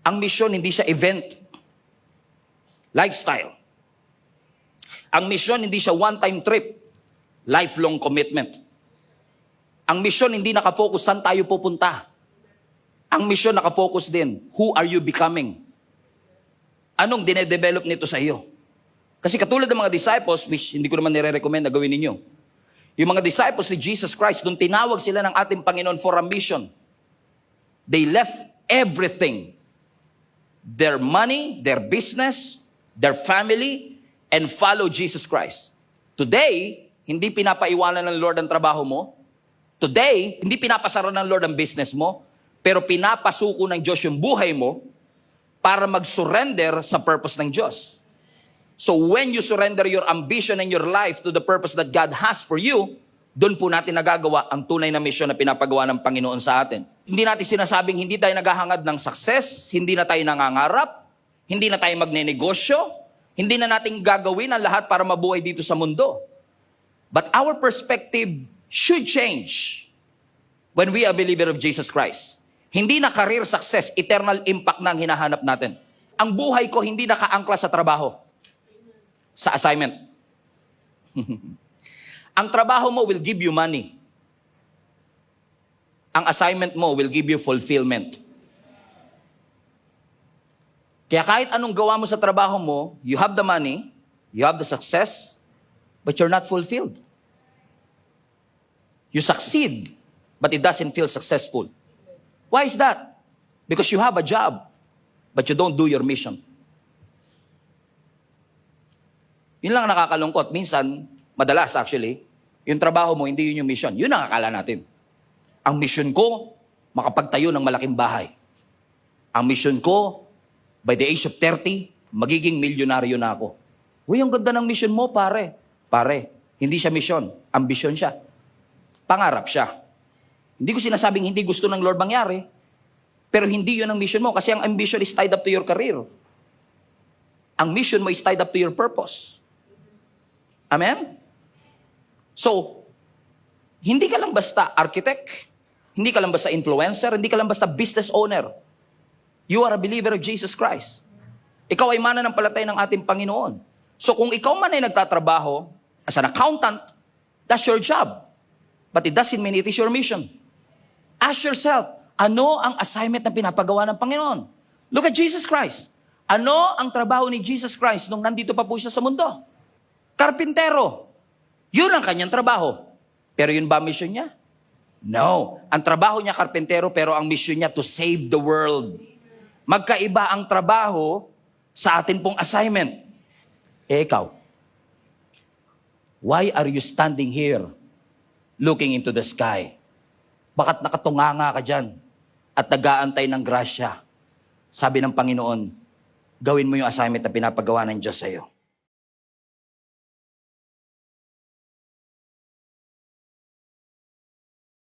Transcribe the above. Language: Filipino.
Ang misyon hindi siya event. Lifestyle. Ang misyon hindi siya one-time trip. Lifelong commitment. Ang misyon hindi nakafocus saan tayo pupunta. Ang misyon nakafocus din, who are you becoming? Anong dinedevelop nito sa iyo? Kasi katulad ng mga disciples, which hindi ko naman nire-recommend na gawin ninyo, yung mga disciples ni Jesus Christ, nung tinawag sila ng ating Panginoon for a mission, they left everything. Their money, their business, their family, and follow Jesus Christ. Today, hindi pinapaiwanan ng Lord ang trabaho mo. Today, hindi pinapasara ng Lord ang business mo, pero pinapasuko ng Diyos yung buhay mo para mag-surrender sa purpose ng Diyos. So when you surrender your ambition and your life to the purpose that God has for you, doon po natin nagagawa ang tunay na misyon na pinapagawa ng Panginoon sa atin. Hindi natin sinasabing hindi tayo naghahangad ng success, hindi na tayo nangangarap, hindi na tayo magnenegosyo, hindi na natin gagawin ang lahat para mabuhay dito sa mundo. But our perspective should change when we are a believer of Jesus Christ. Hindi na career success, eternal impact na ang hinahanap natin. Ang buhay ko hindi nakaangkla sa trabaho, sa assignment. Ang trabaho mo will give you money. Ang assignment mo will give you fulfillment. Kaya kahit anong gawa mo sa trabaho mo, you have the money, you have the success, but you're not fulfilled. You succeed, but it doesn't feel successful. Why is that? Because you have a job, but you don't do your mission. Yun lang ang nakakalungkot. Minsan, madalas actually, yung trabaho mo, hindi yun yung mission. Yun ang akala natin. Ang mission ko, makapagtayo ng malaking bahay. Ang mission ko, by the age of 30, magiging milyonaryo na ako. Uy, ang ganda ng mission mo, pare. Pare, hindi siya mission. Ambisyon siya. Pangarap siya. Hindi ko sinasabing hindi gusto ng Lord mangyari, pero hindi yun ang mission mo kasi ang ambition is tied up to your career. Ang mission mo is tied up to your purpose. Amen? So, hindi ka lang basta architect, hindi ka lang basta influencer, hindi ka lang basta business owner. You are a believer of Jesus Christ. Ikaw ay mananampalataya ng ating Panginoon. So kung ikaw man ay nagtatrabaho as an accountant, that's your job. But it doesn't mean it is your mission. Ask yourself, ano ang assignment na pinapagawa ng Panginoon? Look at Jesus Christ. Ano ang trabaho ni Jesus Christ nung nandito pa po siya sa mundo? Karpintero. Yun ang kanyang trabaho. Pero yun ba ang mission niya? No. Ang trabaho niya karpintero, pero ang mission niya to save the world. Magkaiba ang trabaho sa atin pong assignment. Ikaw, why are you standing here looking into the sky? Bakit nakatunganga ka dyan at nag-aantay ng grasya? Sabi ng Panginoon, gawin mo yung assignment na pinapagawa ng Diyos sa iyo.